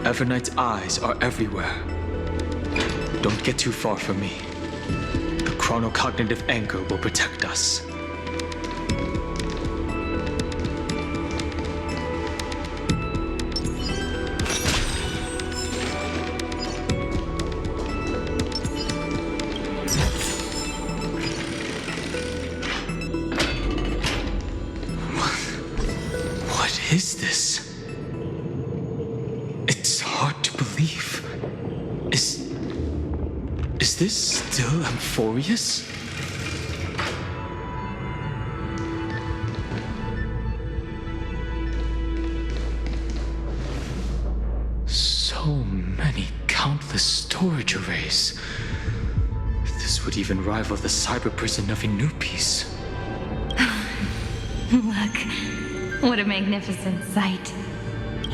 Evernight's eyes are everywhere. Don't get too far from me. The chronocognitive anchor will protect us. What is this? It's hard to believe. Is this still Amphoreus? So many countless storage arrays. This would even rival the cyber prison of Inupis. Look, what a magnificent sight.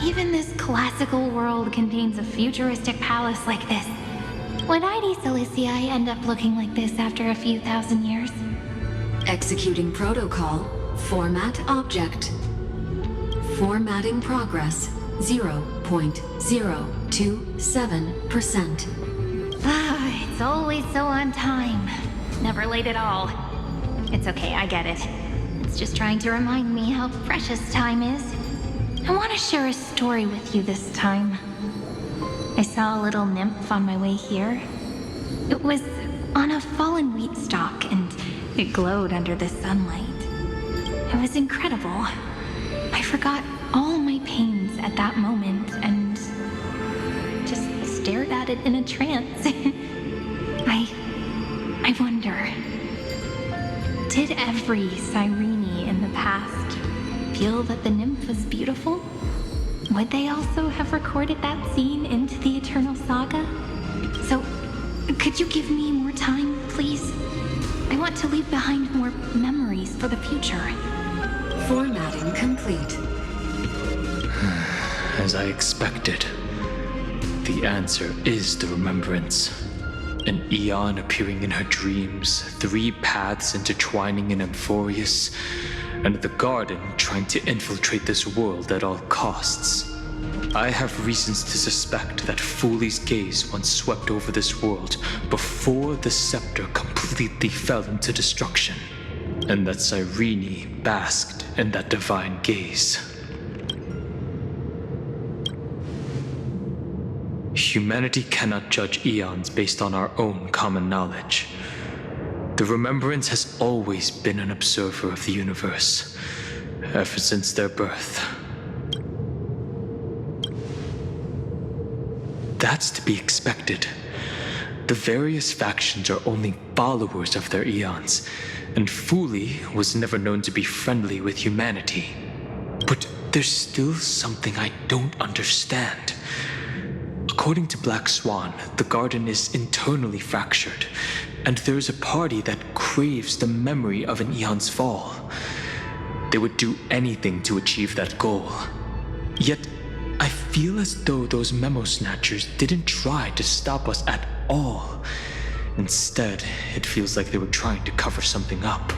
Even this classical world contains a futuristic palace like this. Would AbyssalSleeper end up looking like this after a few thousand years? Executing protocol. Format object. Formatting progress. 0.027%. It's always so on time. Never late at all. It's okay, I get it. It's just trying to remind me how precious time is. I want to share a story with you this time. I saw a little nymph on my way here. It was on a fallen wheat stalk, and it glowed under the sunlight. It was incredible. I forgot all my pains at that moment and just stared at it in a trance. I wonder, did every Cyrene in the past feel that the nymph was beautiful? Would they also have recorded that scene into the Eternal Saga? So, could you give me more time, please? I want to leave behind more memories for the future. Formatting complete. As I expected, the answer is the Remembrance. An Eon appearing in her dreams, 3 paths intertwining in Amphoreus, and the Garden trying to infiltrate this world at all costs. I have reasons to suspect that Fooley's gaze once swept over this world before the scepter completely fell into destruction, and that Cyrene basked in that divine gaze. Humanity cannot judge eons based on our own common knowledge. The Remembrance has always been an observer of the universe, ever since their birth. That's to be expected. The various factions are only followers of their eons, and Fooley was never known to be friendly with humanity. But there's still something I don't understand. According to Black Swan, the Garden is internally fractured, and there is a party that craves the memory of an eon's fall. They would do anything to achieve that goal. Yet, I feel as though those memo snatchers didn't try to stop us at all. Instead, it feels like they were trying to cover something up.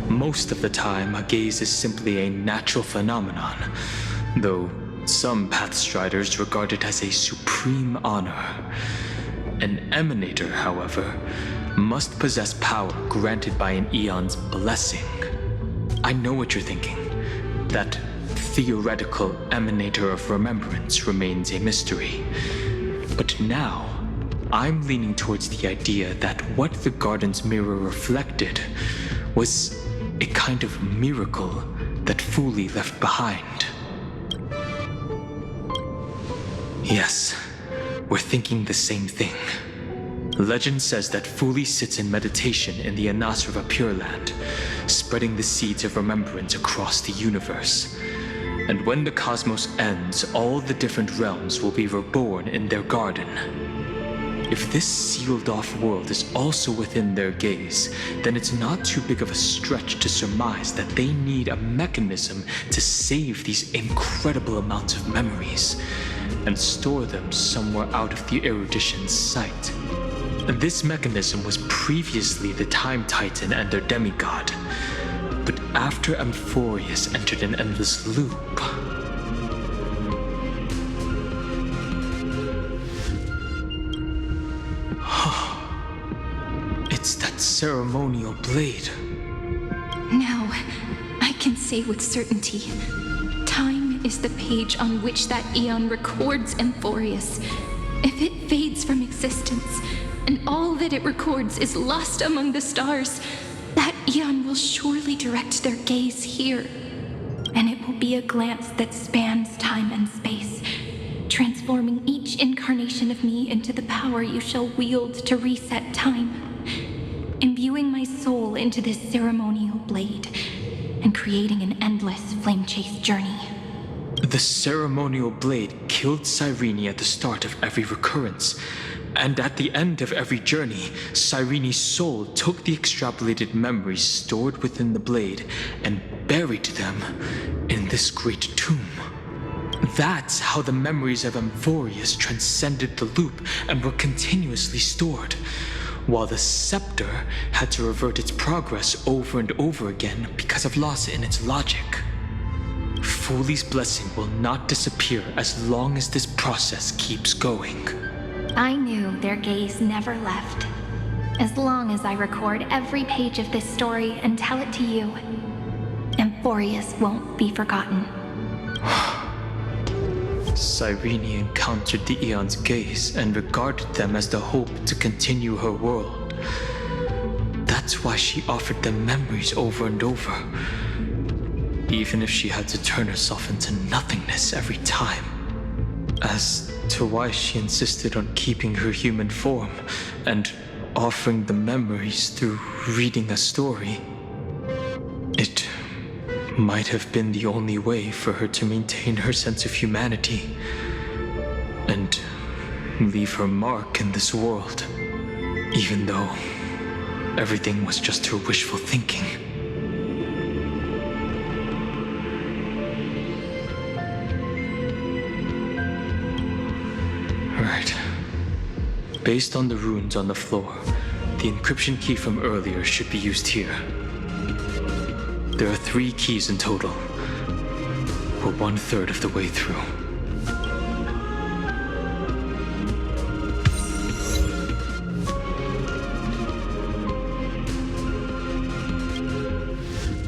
Most of the time, a gaze is simply a natural phenomenon, though some Pathstriders regard it as a supreme honor. An Emanator, however, must possess power granted by an Eon's blessing. I know what you're thinking. That theoretical Emanator of Remembrance remains a mystery. But now, I'm leaning towards the idea that what the Garden's mirror reflected was a kind of miracle that Fooley left behind. Yes, we're thinking the same thing. Legend says that Fooley sits in meditation in the Anasrava Pure Land, spreading the seeds of remembrance across the universe. And when the cosmos ends, all the different realms will be reborn in their garden. If this sealed-off world is also within their gaze, then it's not too big of a stretch to surmise that they need a mechanism to save these incredible amounts of memories and store them somewhere out of the erudition's sight. This mechanism was previously the Time Titan and their demigod, but after Amphoreus entered an endless loop. It's that ceremonial blade. Now, I can say with certainty, time is the page on which that eon records Amphoreus. If it fades from existence, and all that it records is lost among the stars, that eon will surely direct their gaze here. And it will be a glance that spans time and space, transforming each incarnation of me into the power you shall wield to reset time, imbuing my soul into this ceremonial blade, and creating an endless flame-chase journey. The ceremonial blade killed Cyrenes at the start of every recurrence, and at the end of every journey, Cyrenes' soul took the extrapolated memories stored within the blade and buried them in this great tomb. That's how the memories of Amphoreus transcended the loop and were continuously stored, while the scepter had to revert its progress over and over again because of loss in its logic. Foolie's blessing will not disappear as long as this process keeps going. I knew their gaze never left. As long as I record every page of this story and tell it to you, Amphoreus won't be forgotten. Cyrenes encountered the Eon's gaze and regarded them as the hope to continue her world. That's why she offered them memories over and over, even if she had to turn herself into nothingness every time. As to why she insisted on keeping her human form and offering the memories through reading a story, it might have been the only way for her to maintain her sense of humanity and leave her mark in this world, even though everything was just her wishful thinking. Right. Based on the runes on the floor, the encryption key from earlier should be used here. There are 3 keys in total. We're 1/3 of the way through.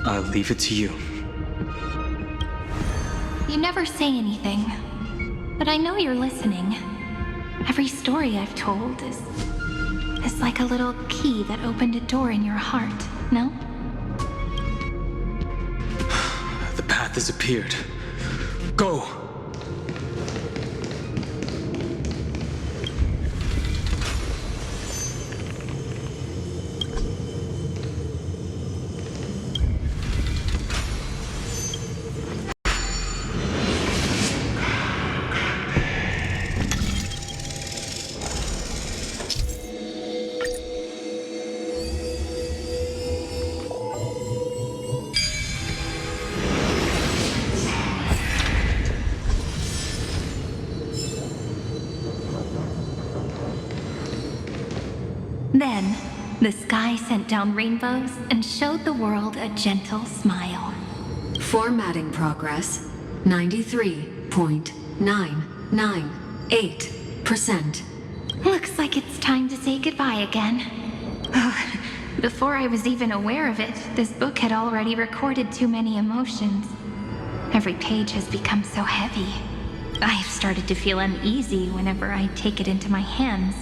I'll leave it to you. You never say anything, but I know you're listening. Every story I've told is like a little key that opened a door in your heart, no? The path has appeared. Go! Then, the sky sent down rainbows and showed the world a gentle smile. Formatting progress 93.998%. Looks like it's time to say goodbye again. Before I was even aware of it, this book had already recorded too many emotions. Every page has become so heavy. I've started to feel uneasy whenever I take it into my hands.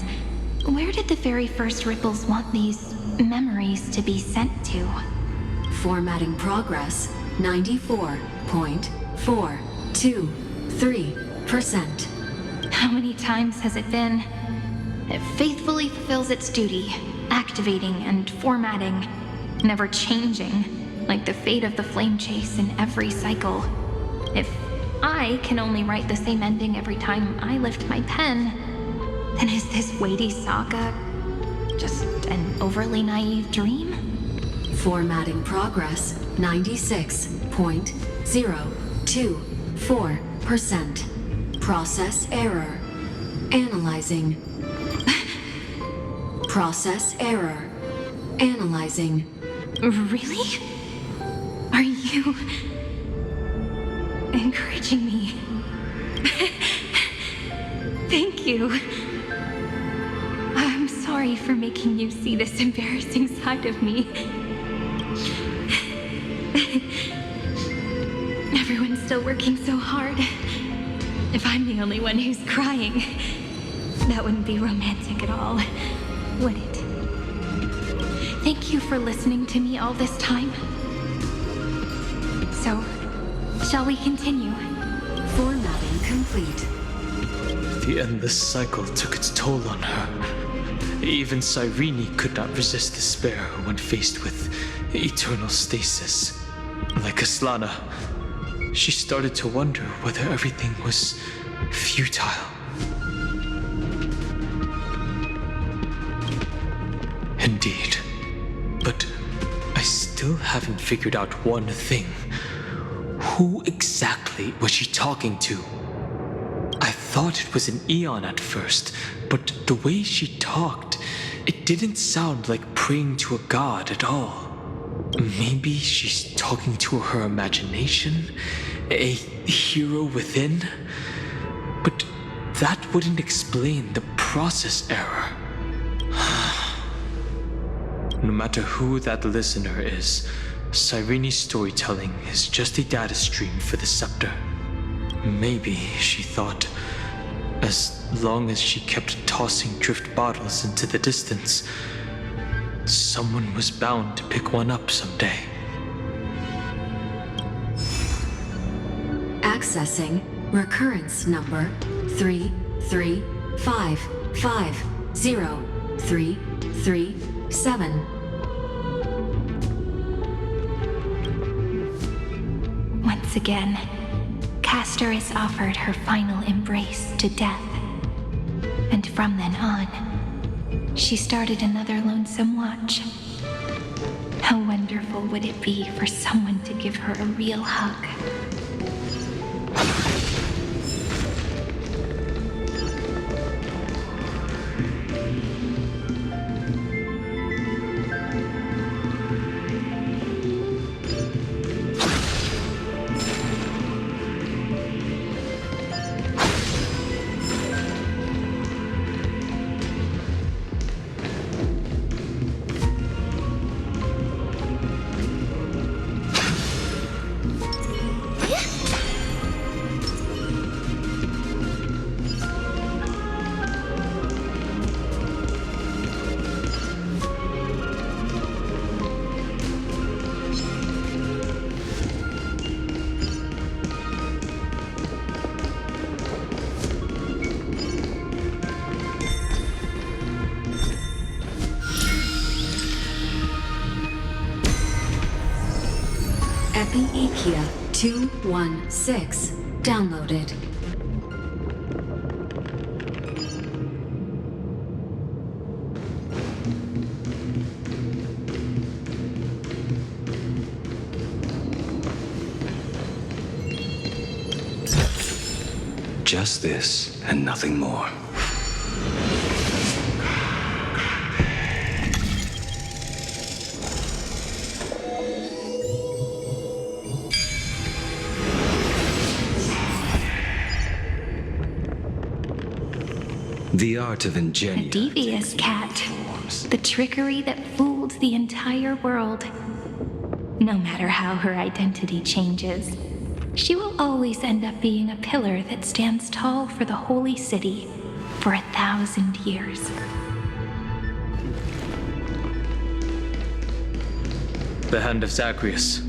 Where did the very first ripples want these memories to be sent to? Formatting progress 94.423%. How many times has it been? It faithfully fulfills its duty, activating and formatting, never changing, like the fate of the flame chase in every cycle. If I can only write the same ending every time I lift my pen, then is this weighty saga just an overly naive dream? Formatting progress 96.024%. Process error. Analyzing. Process error. Analyzing. Really? Are you encouraging me. Thank you. I'm sorry for making you see this embarrassing side of me. Everyone's still working so hard. If I'm the only one who's crying, that wouldn't be romantic at all, would it? Thank you for listening to me all this time. So, shall we continue? Formatting complete. The endless cycle took its toll on her. Even Cyrenes could not resist despair when faced with eternal stasis. Like Aslana, she started to wonder whether everything was futile. Indeed. But I still haven't figured out one thing. Who exactly was she talking to? I thought it was an Eon at first, but the way she talked, it didn't sound like praying to a god at all. Maybe she's talking to her imagination? A hero within? But that wouldn't explain the process error. No matter who that listener is, Cyrenes' storytelling is just a data stream for the scepter. Maybe, she thought, as long as she kept tossing drift bottles into the distance, someone was bound to pick one up someday. Accessing recurrence number 335503337. Once again, Castor is offered her final embrace to death. And from then on, she started another lonesome watch. How wonderful would it be for someone to give her a real hug? Epiikia 216 downloaded. Just this and nothing more. The art of A ingenious. devious cat. The trickery that fooled the entire world. No matter how her identity changes, she will always end up being a pillar that stands tall for the holy city for 1,000 years. The hand of Zagreus.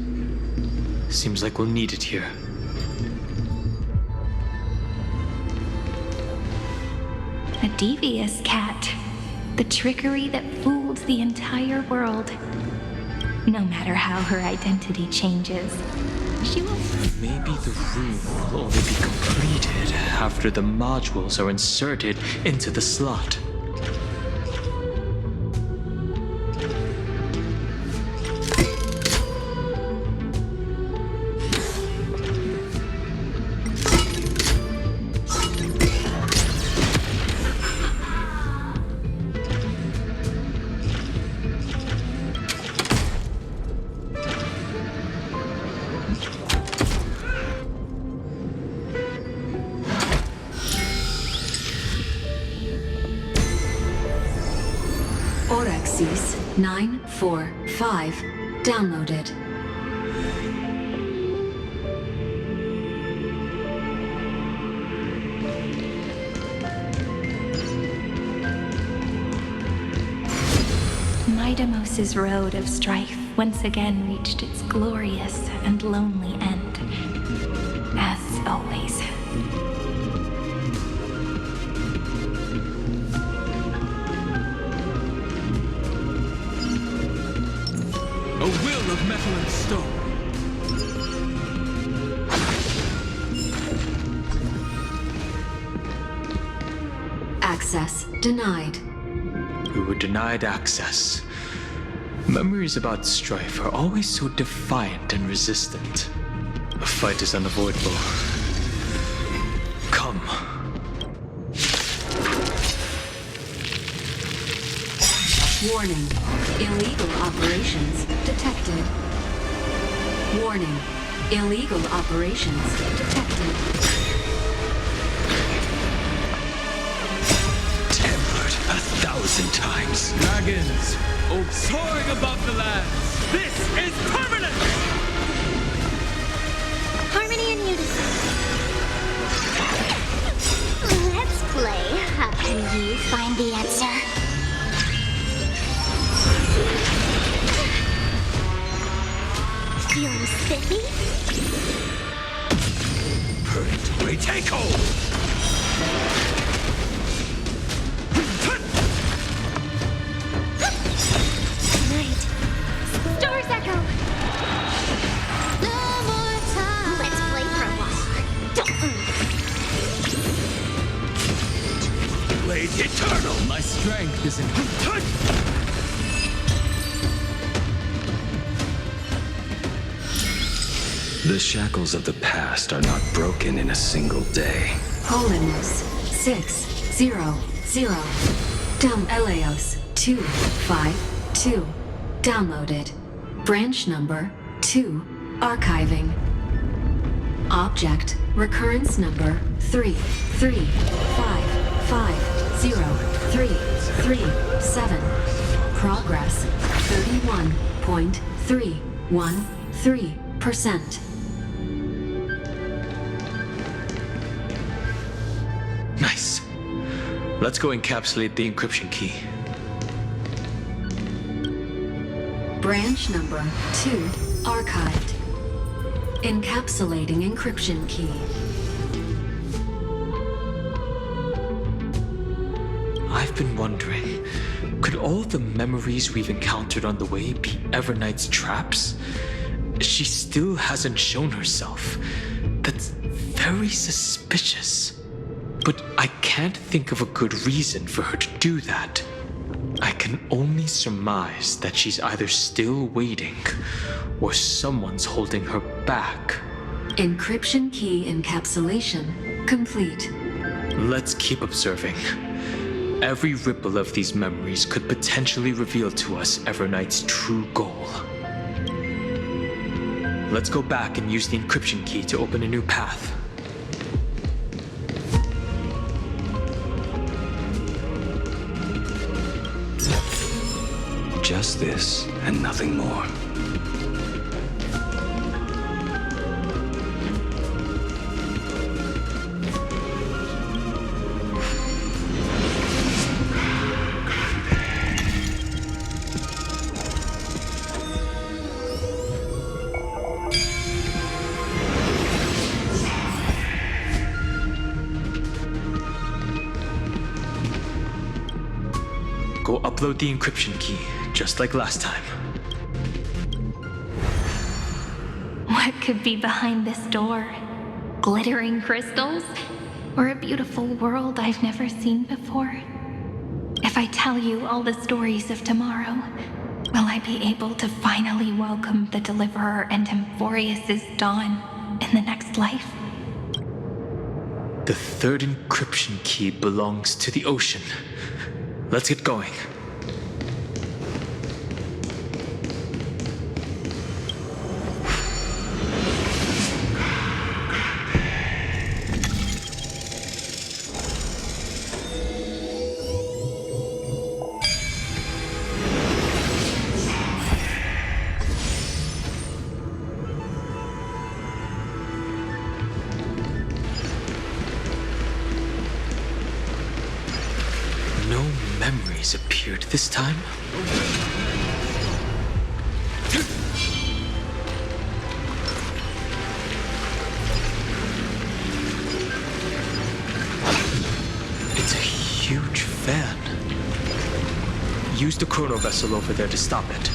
Seems like we'll need it here. A devious cat. The trickery that fooled the entire world. No matter how her identity changes, she will... Maybe the room will only be completed after the modules are inserted into the slot. Orexis 945 downloaded. Midamos's road of strife once again reached its glorious and lonely end. As always. A will of metal and stone. Access denied. We were denied access. Memories about strife are always so defiant and resistant. A fight is unavoidable. Come. Warning. Illegal operations detected. Warning. Illegal operations detected. Tempered 1,000 times. Dragons, soaring above the lands. This is permanent! Harmony and unison. Let's play. How can you find the answer? Feeling spiffy? Purgatory, take hold! Night. Stars echo. No more time. Let's play for a while. Blade eternal! My strength is in... The shackles of the past are not broken in a single day. Holiness 600. Dom Eleos 252 downloaded. Branch number 2 archiving. Object recurrence number 335503337. Progress 31.313%. Nice. Let's go encapsulate the encryption key. Branch number 2 archived. Encapsulating encryption key. I've been wondering, could all the memories we've encountered on the way be Evernight's traps? She still hasn't shown herself. That's very suspicious. But I can't think of a good reason for her to do that. I can only surmise that she's either still waiting or someone's holding her back. Encryption key encapsulation complete. Let's keep observing. Every ripple of these memories could potentially reveal to us Evernight's true goal. Let's go back and use the encryption key to open a new path. Just this and nothing more. Go upload the encryption key, just like last time. What could be behind this door? Glittering crystals? Or a beautiful world I've never seen before? If I tell you all the stories of tomorrow, will I be able to finally welcome the Deliverer and Amphoreus' dawn in the next life? The third encryption key belongs to the ocean. Let's get going. No memories appeared this time. It's a huge fan. Use the chrono vessel over there to stop it.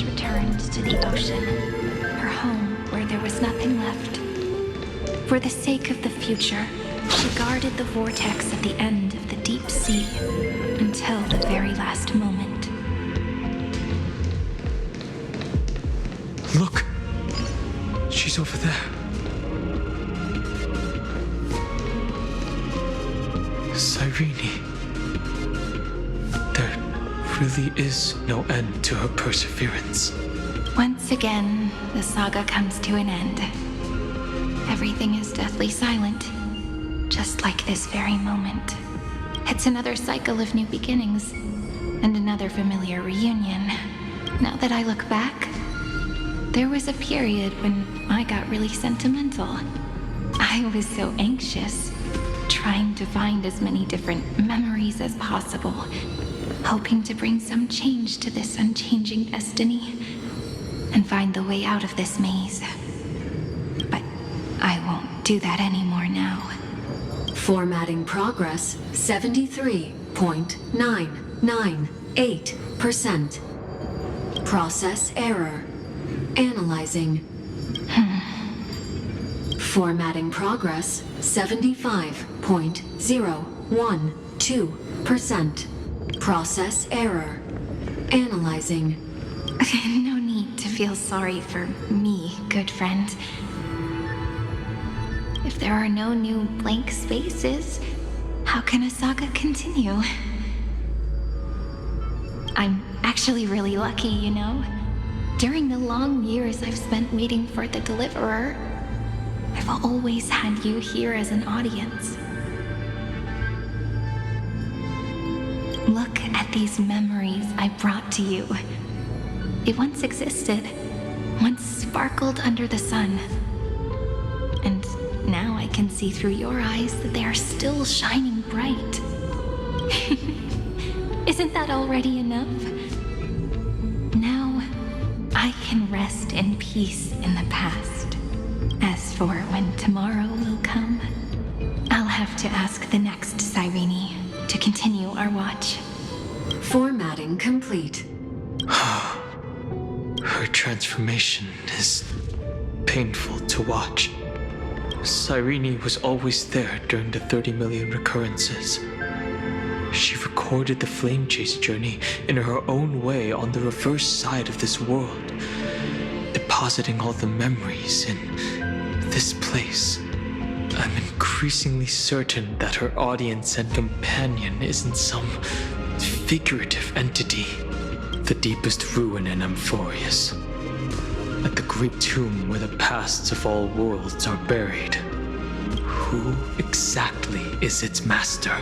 Returned to the ocean, her home where there was nothing left. For the sake of the future, she guarded the vortex at the end of the deep sea until the very last moment. Look! She's over there. Cyrene. There really is no end to her perseverance. Once again, the saga comes to an end. Everything is deathly silent, just like this very moment. It's another cycle of new beginnings, and another familiar reunion. Now that I look back, there was a period when I got really sentimental. I was so anxious, trying to find as many different memories as possible, hoping to bring some change to this unchanging destiny and find the way out of this maze. But I won't do that anymore now. Formatting progress 73.998%. Process error. Analyzing. Formatting progress 75.012%. Process error. Analyzing. No need to feel sorry for me, good friend. If there are no new blank spaces, how can a saga continue? I'm actually really lucky, you know? During the long years I've spent waiting for the Deliverer, I've always had you here as an audience. Look at these memories I brought to you. They once existed, once sparkled under the sun. And now I can see through your eyes that they are still shining bright. Isn't that already enough? Now, I can rest in peace in the past. As for when tomorrow will come, I'll have to ask the next Cyrene to continue our watch. Formatting complete. Her transformation is painful to watch. Cyrene was always there during the 30 million recurrences. She recorded the flame chase journey in her own way on the reverse side of this world, depositing all the memories in this place. I'm increasingly certain that her audience and companion isn't some figurative entity. The deepest ruin in Amphoreus. At the great tomb where the pasts of all worlds are buried. Who exactly is its master?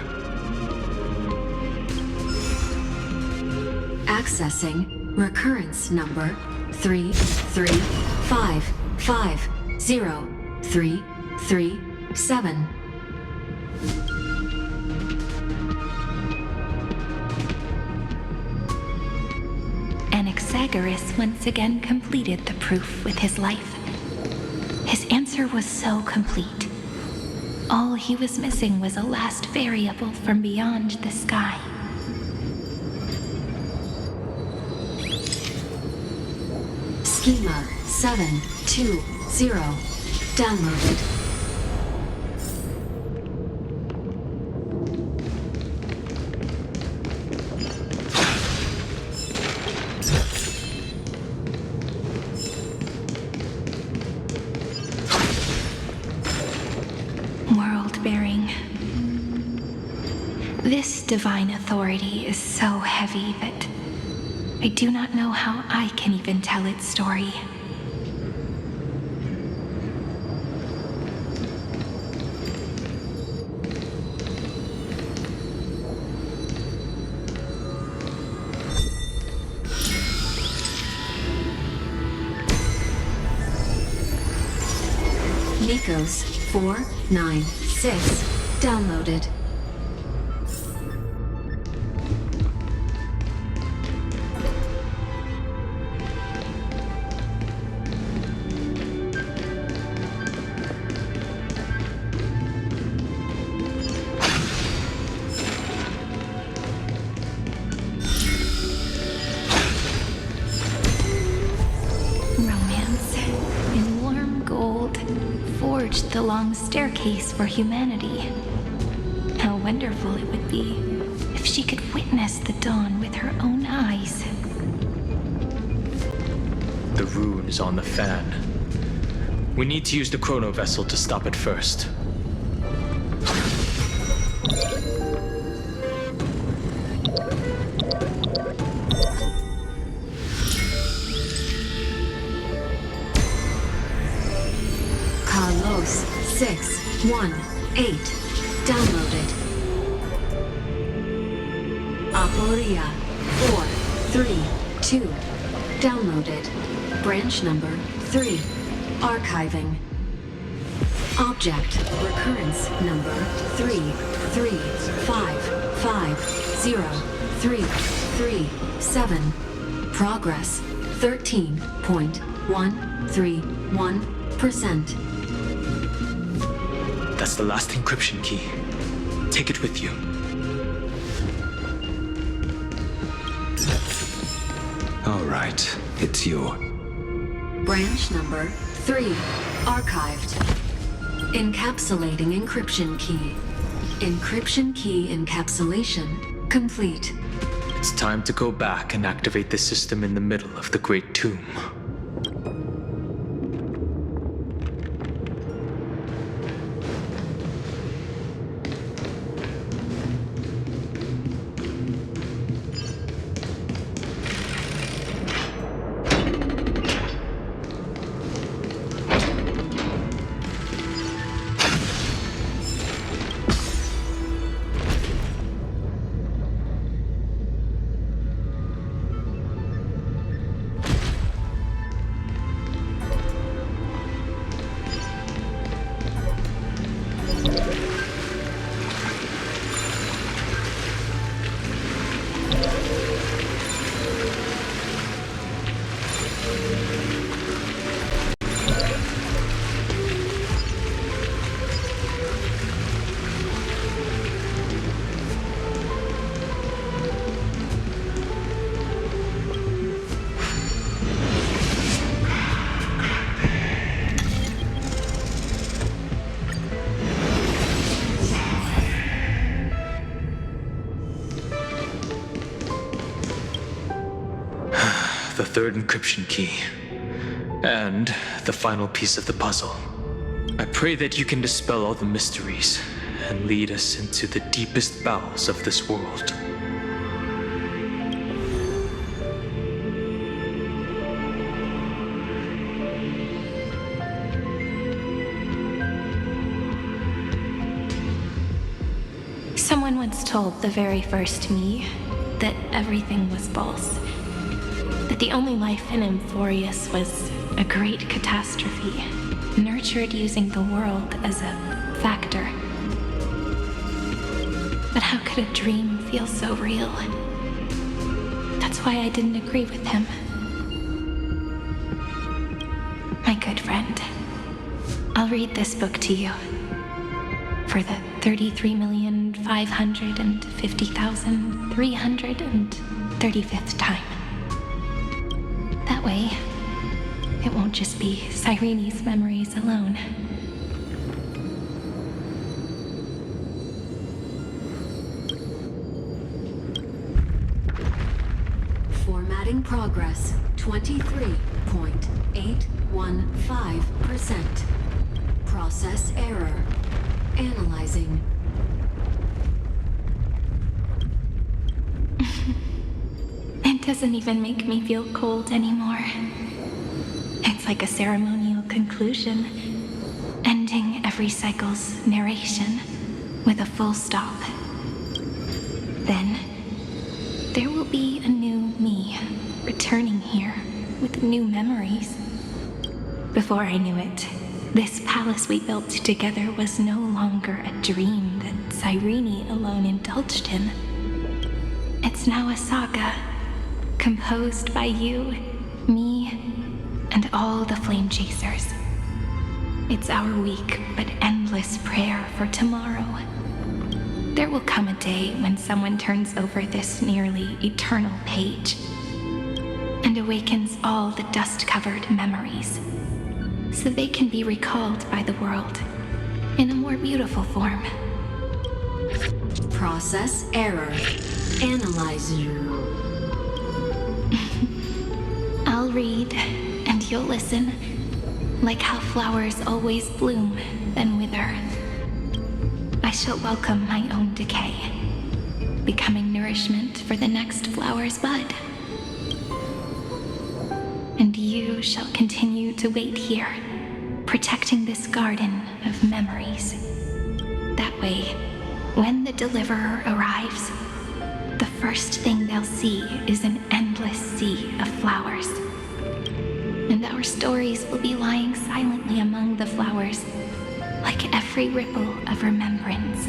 Accessing recurrence number 335503337. Anaxagoras once again completed the proof with his life. His answer was so complete. All he was missing was a last variable from beyond the sky. Schema 720 downloaded. This divine authority is so heavy that I do not know how I can even tell its story. Nikos 496 downloaded. The long staircase for humanity. How wonderful it would be if she could witness the dawn with her own eyes. The rune is on the fan. We need to use the chrono vessel to stop it first. Carlos 618 downloaded. Amphoreus 432 downloaded. Branch number 3 archiving. Object recurrence number 335503337. Progress 13.131%. That's the last encryption key. Take it with you. All right, it's you. Branch number 3 archived. Encapsulating encryption key. Encryption key encapsulation complete. It's time to go back and activate the system in the middle of the Great Tomb. The third encryption key, and the final piece of the puzzle. I pray that you can dispel all the mysteries and lead us into the deepest bowels of this world. Someone once told the very first me that everything was false. That the only life in Amphoreus was a great catastrophe, nurtured using the world as a factor. But how could a dream feel so real? That's why I didn't agree with him. My good friend, I'll read this book to you for the 33,550,335th time. That way, it won't just be Cyrenes' memories alone. Formatting progress 23.815%. Process error. Analyzing. doesn't even make me feel cold anymore. It's like a ceremonial conclusion, ending every cycle's narration with a full stop. Then, there will be a new me returning here with new memories. Before I knew it, this palace we built together was no longer a dream that Cyrenes alone indulged in. It's now a saga, composed by you, me, and all the flame chasers. It's our weak but endless prayer for tomorrow. There will come a day when someone turns over this nearly eternal page and awakens all the dust-covered memories, so they can be recalled by the world in a more beautiful form. Process error. Analyze you. I'll read, and you'll listen, like how flowers always bloom, then wither. I shall welcome my own decay, becoming nourishment for the next flower's bud. And you shall continue to wait here, protecting this garden of memories. That way, when the deliverer arrives, the first thing they'll see is an endless sea of flowers. And our stories will be lying silently among the flowers, like every ripple of remembrance.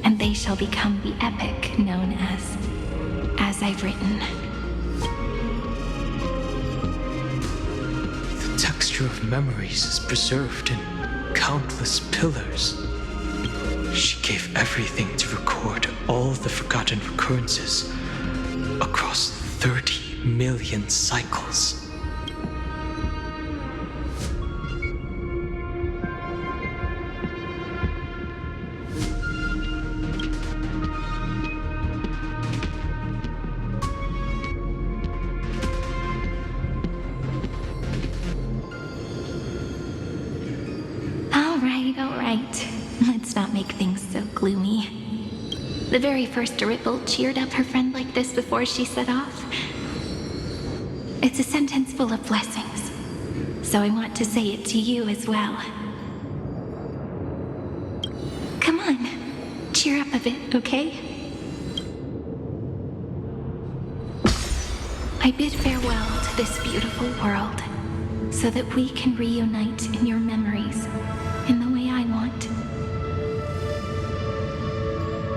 And they shall become the epic known as I've written. The texture of memories is preserved in countless pillars. She gave everything to record all the forgotten recurrences across 30 million cycles. All right. Let's not make things so gloomy. The very first ripple cheered up her friend like this before she set off. It's a sentence full of blessings, so I want to say it to you as well. Come on, cheer up a bit, okay? I bid farewell to this beautiful world, so that we can reunite in your memories in the way I want.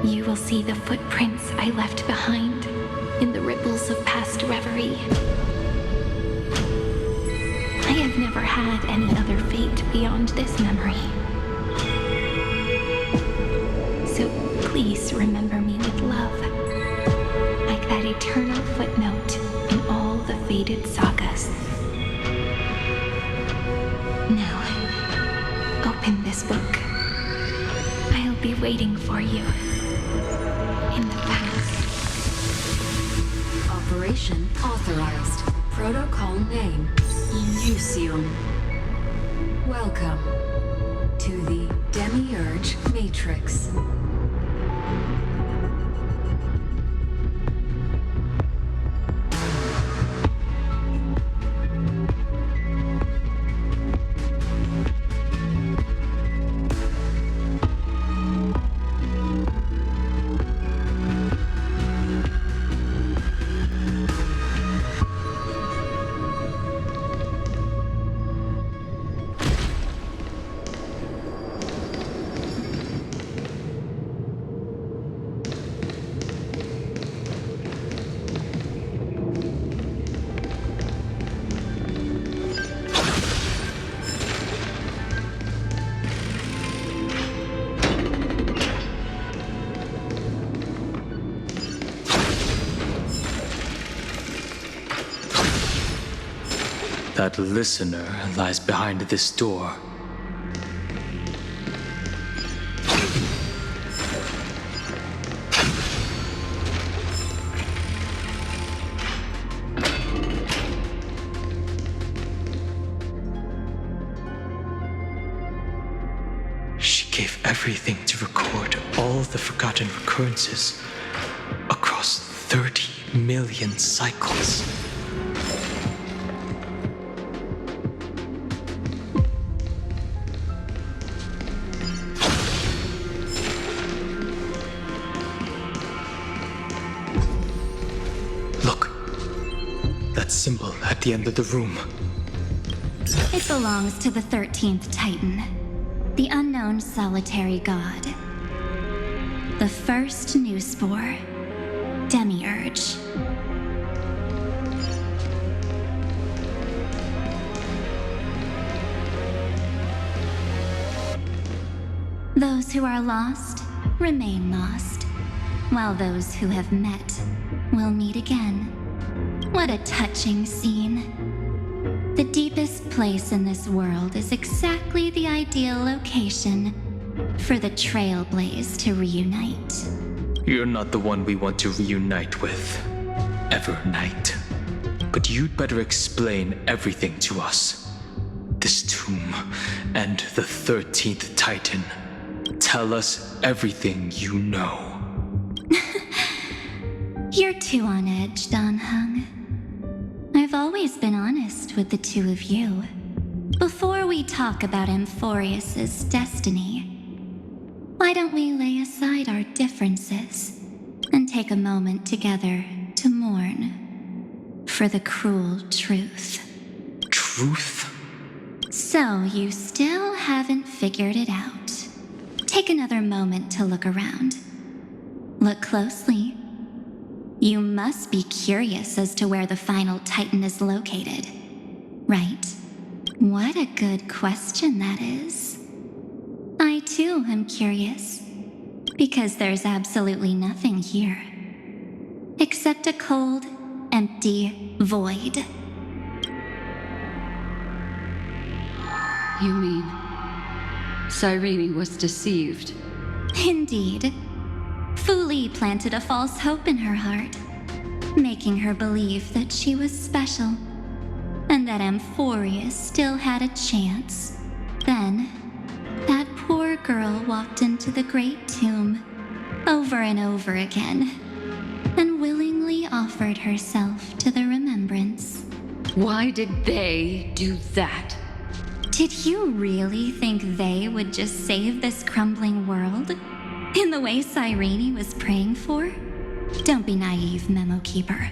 You will see the footprints I left behind in the ripples of past reverie. I have never had any other fate beyond this memory. So please remember me with love, like that eternal footnote in all the faded sagas. Now, open this book. I'll be waiting for you in the past. Operation authorized. Protocol name, Elysium. Welcome to the Demiurge Matrix. That listener lies behind this door. She gave everything to record all the forgotten recurrences across 30 million cycles. Look, that symbol at the end of the room. It belongs to the 13th Titan, the unknown solitary god. The first new spore, Demiurge. Those who are lost remain lost, while those who have met will meet again. What a touching scene. The deepest place in this world is exactly the ideal location for the Trailblaze to reunite. You're not the one we want to reunite with, Evernight. But you'd better explain everything to us. This tomb and the 13th Titan. Tell us everything you know. You're too on edge, Dan Heng. I've always been honest with the two of you. Before we talk about Amphoreus' destiny, why don't we lay aside our differences and take a moment together to mourn for the cruel truth? Truth? So you still haven't figured it out. Take another moment to look around. Look closely. You must be curious as to where the final Titan is located, right? What a good question that is. I too am curious, because there's absolutely nothing here, except a cold, empty void. You mean Cyrene was deceived? Indeed. Fu Li planted a false hope in her heart, making her believe that she was special, and that Amphoreus still had a chance. Then, that poor girl walked into the Great Tomb over and over again, and willingly offered herself to the Remembrance. Why did they do that? Did you really think they would just save this crumbling world? In the way Cyrene was praying for? Don't be naive, Memo Keeper.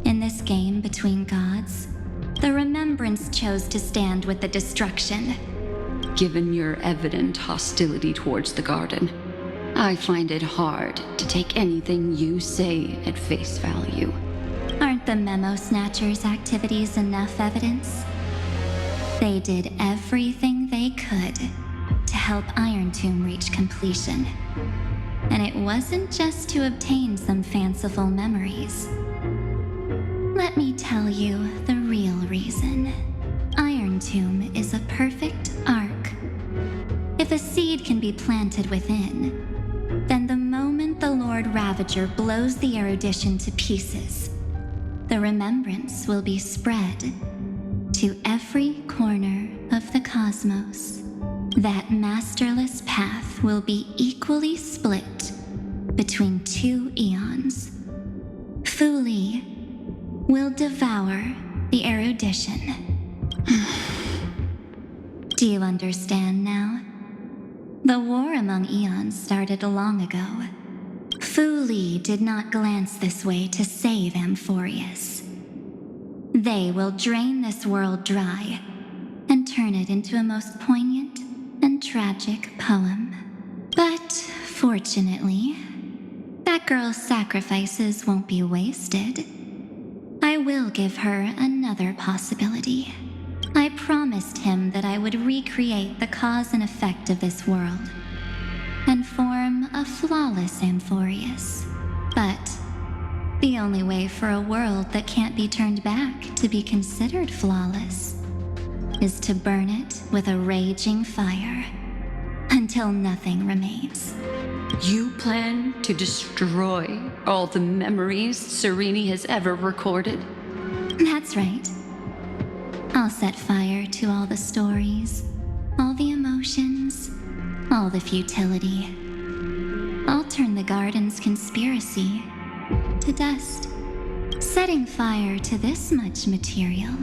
In this game between gods, the Remembrance chose to stand with the destruction. Given your evident hostility towards the garden, I find it hard to take anything you say at face value. Aren't the Memo Snatchers' activities enough evidence? They did everything they could to help Iron Tomb reach completion. And it wasn't just to obtain some fanciful memories. Let me tell you the real reason. Iron Tomb is a perfect arc. If a seed can be planted within, then the moment the Lord Ravager blows the erudition to pieces, the Remembrance will be spread to every corner of the cosmos. That masterless path will be equally split between two eons. Fu Li will devour the erudition. Do you understand now? The war among eons started long ago. Fu Li did not glance this way to save Amphoreus. They will drain this world dry and turn it into a most poignant and tragic poem. But fortunately, that girl's sacrifices won't be wasted. I will give her another possibility. I promised him that I would recreate the cause and effect of this world and form a flawless Amphoreus. But the only way for a world that can't be turned back to be considered flawless is to burn it with a raging fire until nothing remains. You plan to destroy all the memories Cyrene has ever recorded? That's right. I'll set fire to all the stories, all the emotions, all the futility. I'll turn the garden's conspiracy to dust. Setting fire to this much material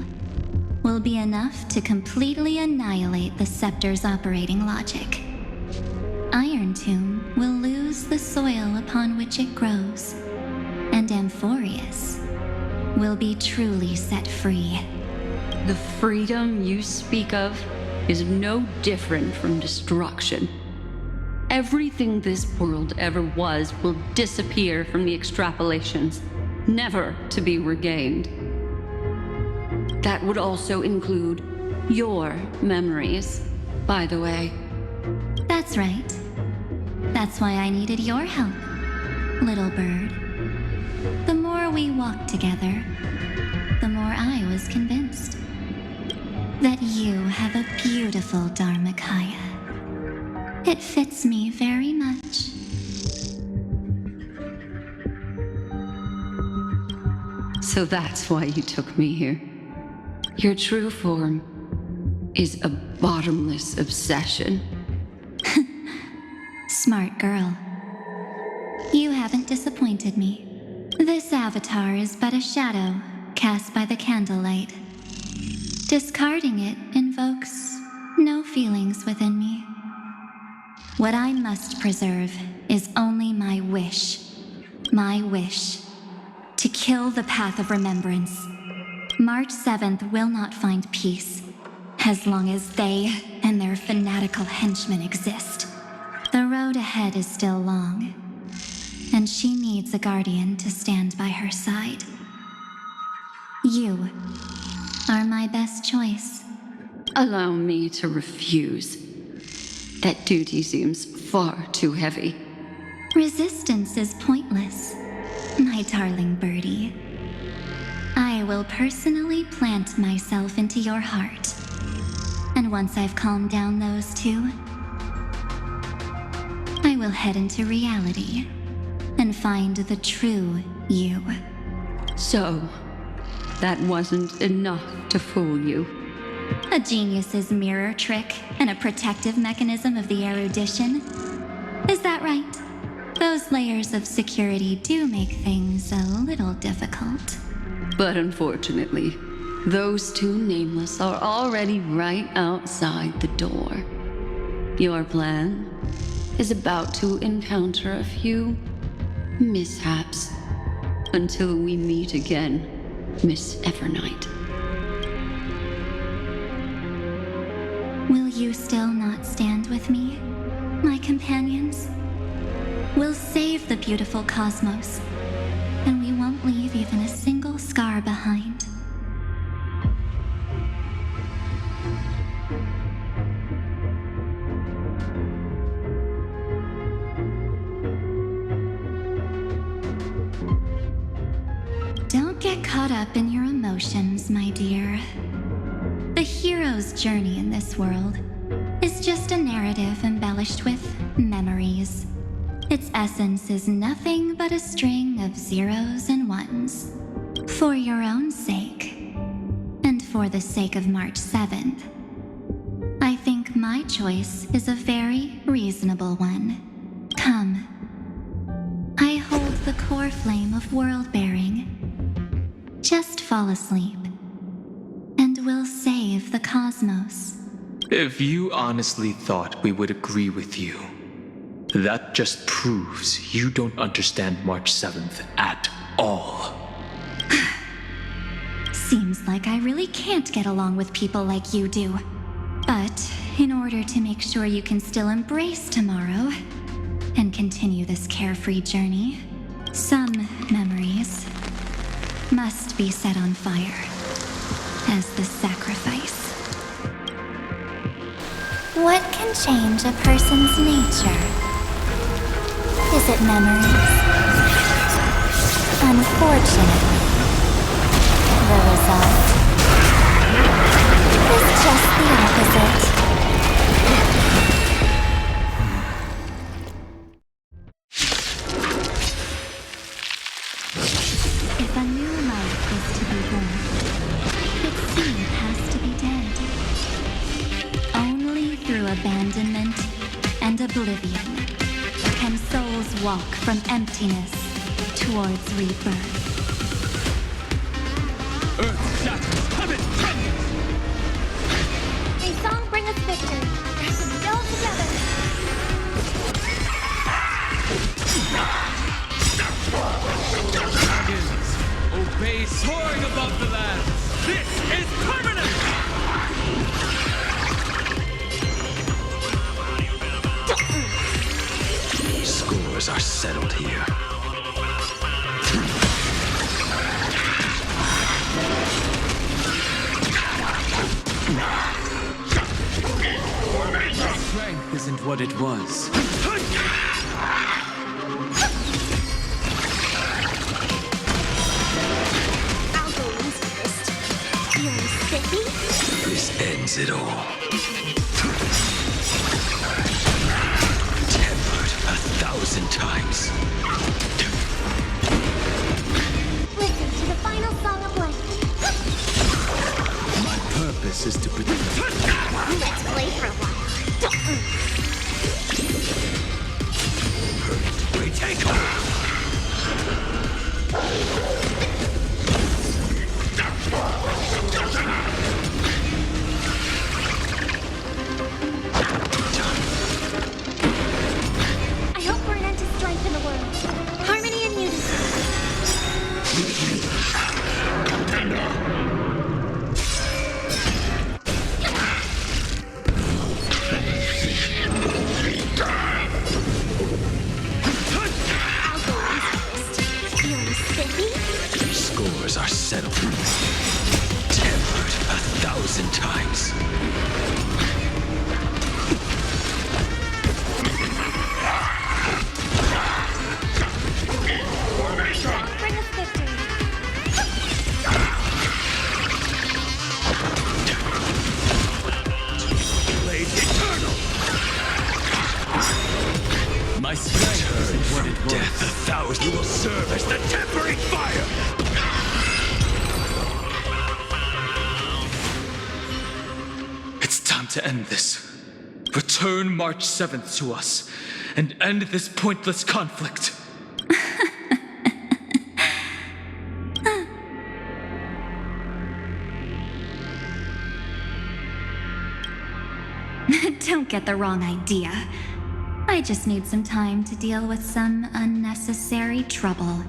will be enough to completely annihilate the scepter's operating logic. Iron Tomb will lose the soil upon which it grows, and Amphoreus will be truly set free. The freedom you speak of is no different from destruction. Everything this world ever was will disappear from the extrapolations, never to be regained. That would also include your memories, by the way. That's right. That's why I needed your help, little bird. The more we walked together, the more I was convinced that you have a beautiful Dharmakaya. It fits me very much. So that's why you took me here. Your true form is a bottomless obsession. Smart girl. You haven't disappointed me. This avatar is but a shadow cast by the candlelight. Discarding it invokes no feelings within me. What I must preserve is only my wish. My wish to kill the path of remembrance. March 7th will not find peace as long as they and their fanatical henchmen exist. The road ahead is still long, and she needs a guardian to stand by her side. You are my best choice. Allow me to refuse. That duty seems far too heavy. Resistance is pointless, my darling birdie. I will personally plant myself into your heart. And once I've calmed down those two, I will head into reality and find the true you. So, that wasn't enough to fool you. A genius's mirror trick and a protective mechanism of the erudition. Is that right? Those layers of security do make things a little difficult. But unfortunately, those two nameless are already right outside the door. Your plan is about to encounter a few mishaps until we meet again, Miss Evernight. Will you still not stand with me, my companions? We'll save the beautiful cosmos, and we won't leave even a single scar behind. Don't get caught up in your emotions, my dear. The hero's journey in this world is just a narrative embellished with memories. Its essence is nothing but a string of zeros and ones. For your own sake, and for the sake of March 7th, I think my choice is a very reasonable one. Come. I hold the core flame of world-bearing. Just fall asleep, and we'll save the cosmos. If you honestly thought we would agree with you, that just proves you don't understand March 7th at all. Seems like I really can't get along with people like you do. But in order to make sure you can still embrace tomorrow and continue this carefree journey, some memories must be set on fire as the sacrifice. What can change a person's nature? Is it memories? Unfortunately, the result is just the opposite. If a new life is to be born, its seed has to be dead. Only through abandonment and walk from emptiness towards rebirth. Earth shatters, coming! A song bring us victory. Let's go together. Dragons, obey soaring above the lands. This is permanent! Scores are settled here. Strength isn't what it was. I'll go loose first. Feeling sticky? This ends it all. Tempered 1,000 times. Listen to the final song of life. My purpose is to protect. Let's play for a while. Retake her! I hope we're an end to strife in the world. Harmony and unity. I'll go loose first. Feeling sticky? Scores are settled. Tempered 1,000 times. Bring us victory. Blade eternal! My strength isn't what it was. Death 1,000. You will serve as the tempering fire! It's time to end this. Return March 7th to us, and end this pointless conflict. Don't get the wrong idea. I just need some time to deal with some unnecessary trouble.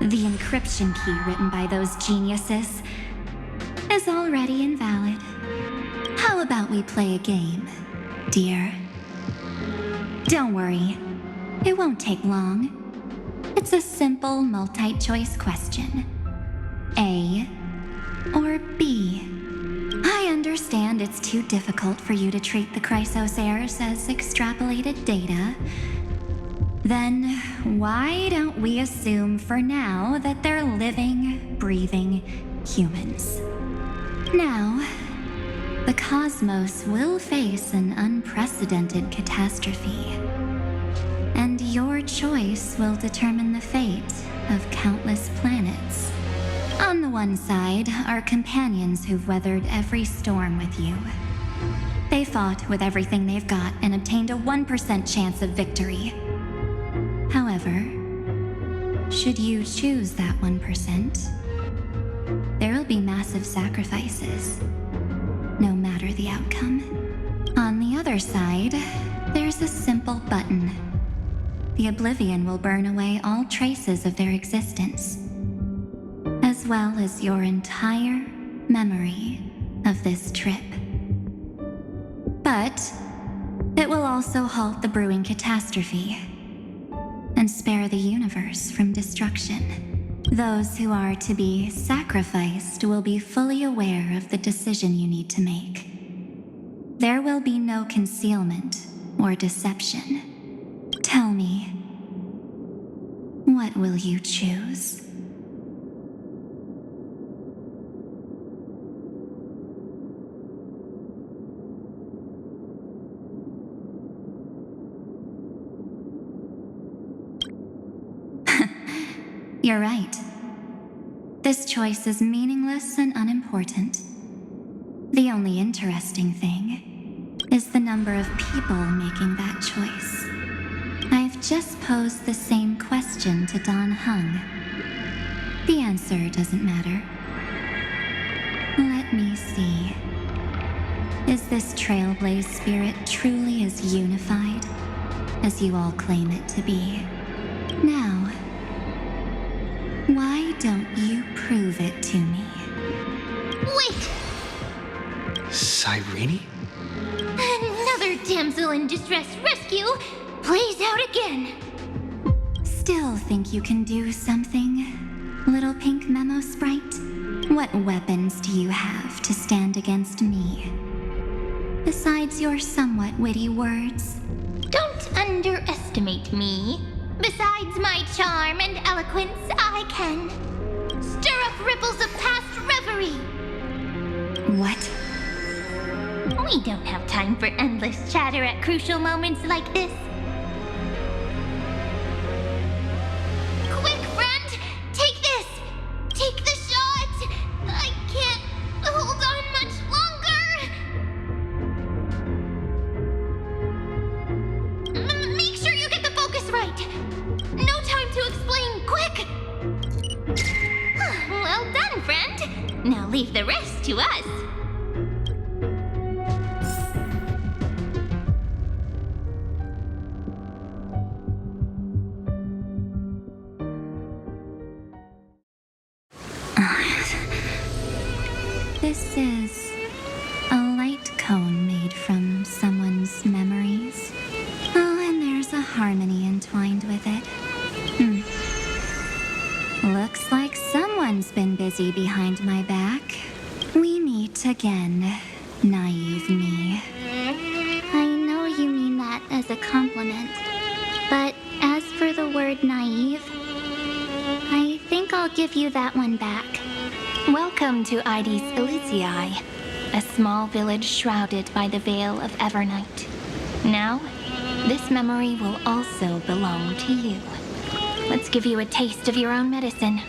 The encryption key written by those geniuses is already invalid. How about we play a game, dear? Don't worry, it won't take long. It's a simple multi-choice question. A or B? I understand it's too difficult for you to treat the Chrysos heirs as extrapolated data. Then why don't we assume for now that they're living, breathing humans? Now, the cosmos will face an unprecedented catastrophe. And your choice will determine the fate of countless planets. On the one side are companions who've weathered every storm with you. They fought with everything they've got and obtained a 1% chance of victory. However, should you choose that 1%, there'll be massive sacrifices, no matter the outcome. On the other side, there's a simple button. The Oblivion will burn away all traces of their existence, as well as your entire memory of this trip. But it will also halt the brewing catastrophe and spare the universe from destruction. Those who are to be sacrificed will be fully aware of the decision you need to make. There will be no concealment or deception. Tell me, what will you choose? You're right. This choice is meaningless and unimportant. The only interesting thing is the number of people making that choice. I've just posed the same question to Dan Heng. The answer doesn't matter. Let me see. Is this Trailblaze spirit truly as unified as you all claim it to be? Now, why don't you prove it to me? Wait! Cyrene? Another damsel in distress rescue plays out again. Still think you can do something, little pink memo sprite? What weapons do you have to stand against me? Besides your somewhat witty words? Don't underestimate me. Besides my charm and eloquence, I can stir up ripples of past reverie. What? We don't have time for endless chatter at crucial moments like this. Quick, friend! Take this! Take the shot! I can't hold on much longer! Make sure you get the focus right! No time to explain, quick! Well done, friend! Now leave the rest to us. This is a light cone made from someone's memories. Oh, and there's a harmony entwined with it. Looks like someone's been busy behind my back. We meet again, naive me. I know you mean that as a compliment, but as for the word naive, I think I'll give you that one back. Welcome to AbyssalSleeper, a small village shrouded by the veil of Evernight. Now, this memory will also belong to you. Let's give you a taste of your own medicine.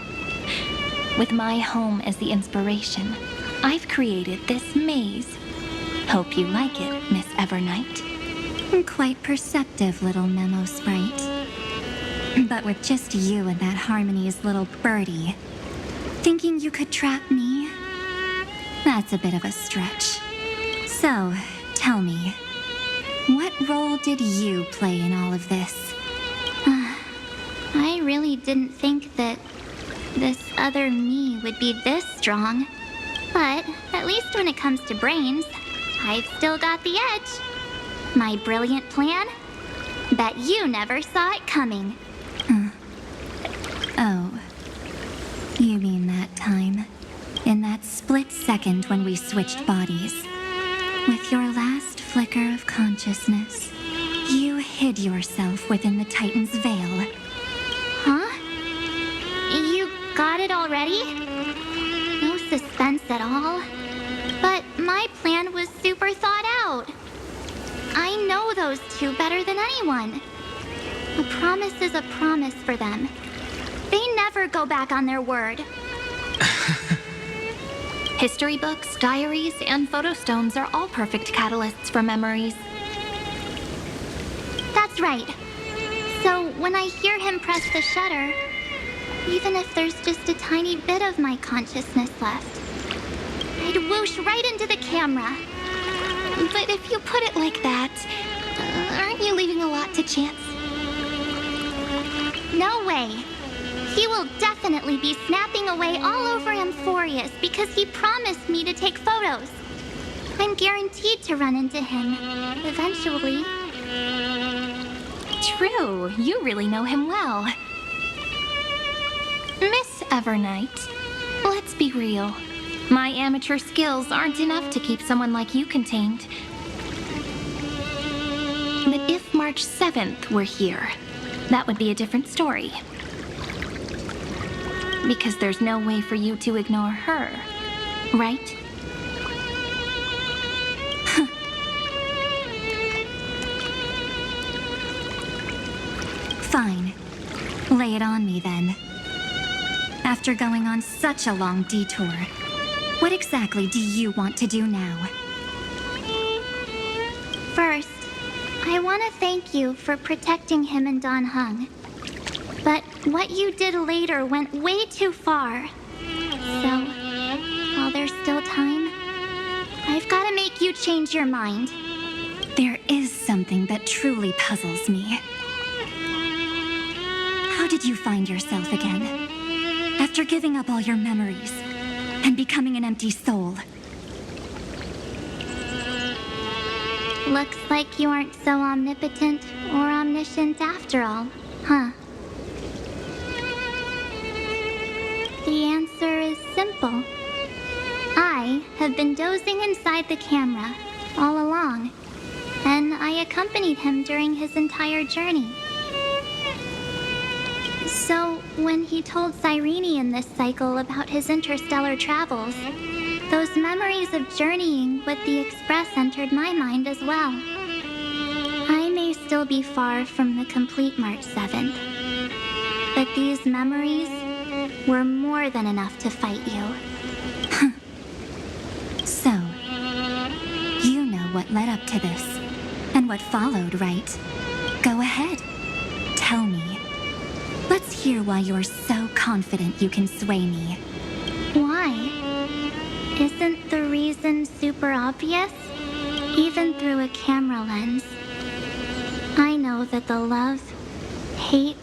With my home as the inspiration, I've created this maze. Hope you like it, Miss Evernight. Quite perceptive little memo sprite. But with just you and that harmony's little birdie, thinking you could trap me? That's a bit of a stretch. So, tell me, what role did you play in all of this? I really didn't think that this other me would be this strong. But at least when it comes to brains, I've still got the edge. My brilliant plan? Bet you never saw it coming. Oh. You mean that time? In that split second when we switched bodies? With your last flicker of consciousness, you hid yourself within the Titan's veil. Huh? You got it already? No suspense at all. But my plan was super thought out. I know those two better than anyone. A promise is a promise for them. They never go back on their word. History books, diaries, and photostones are all perfect catalysts for memories. That's right. So when I hear him press the shutter, even if there's just a tiny bit of my consciousness left, I'd whoosh right into the camera. But if you put it like that, aren't you leaving a lot to chance? No way. He will definitely be snapping away all over Amphoreus because he promised me to take photos. I'm guaranteed to run into him, eventually. True, you really know him well. Miss Evernight, let's be real. My amateur skills aren't enough to keep someone like you contained. But if March 7th were here, that would be a different story. Because there's no way for you to ignore her, right? Fine. Lay it on me then. After going on such a long detour, what exactly do you want to do now? First, I want to thank you for protecting him and Dan Heng. But what you did later went way too far. So, while there's still time, I've got to make you change your mind. There is something that truly puzzles me. How did you find yourself again? After giving up all your memories and becoming an empty soul. Looks like you aren't so omnipotent or omniscient after all, huh? The answer is simple. I have been dozing inside the camera all along, and I accompanied him during his entire journey. So, when he told Cyrenes in this cycle about his interstellar travels, those memories of journeying with the Express entered my mind as well. I may still be far from the complete March 7th, but these memories were more than enough to fight you. So, you know what led up to this, and what followed, right? Go ahead. Tell me. Let's hear why you're so confident you can sway me. Why? Isn't the reason super obvious? Even through a camera lens. I know that the love, hate,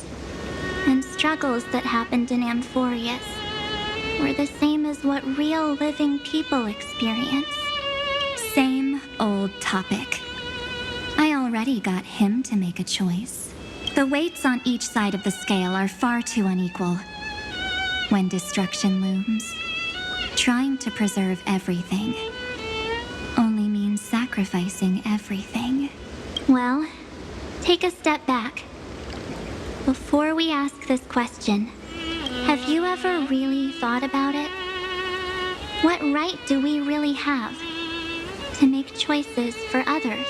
and struggles that happened in Amphoreus were the same as what real living people experience. Same old topic. I already got him to make a choice. The weights on each side of the scale are far too unequal. When destruction looms, trying to preserve everything only means sacrificing everything. Well, take a step back. Before we ask this question, have you ever really thought about it? What right do we really have to make choices for others?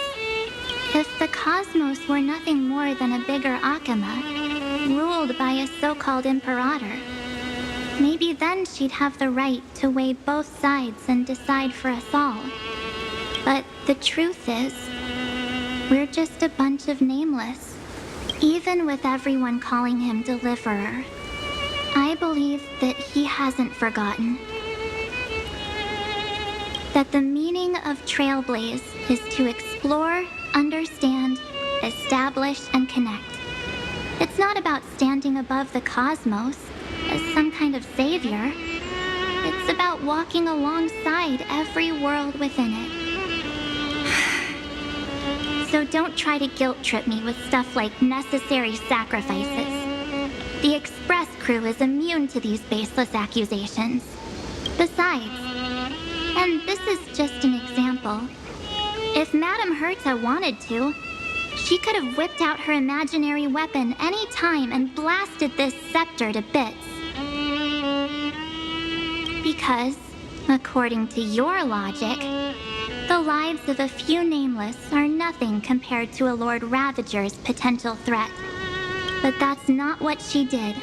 If the cosmos were nothing more than a bigger Akama, ruled by a so-called imperator, maybe then she'd have the right to weigh both sides and decide for us all. But the truth is, we're just a bunch of nameless. Even with everyone calling him Deliverer, I believe that he hasn't forgotten. That the meaning of Trailblaze is to explore, understand, establish, and connect. It's not about standing above the cosmos as some kind of savior. It's about walking alongside every world within it. So don't try to guilt trip me with stuff like necessary sacrifices. The Express crew is immune to these baseless accusations. Besides, and this is just an example, if Madame Herta wanted to, she could have whipped out her imaginary weapon any time and blasted this scepter to bits. Because, according to your logic, the lives of a few nameless are nothing compared to a Lord Ravager's potential threat. But that's not what she did.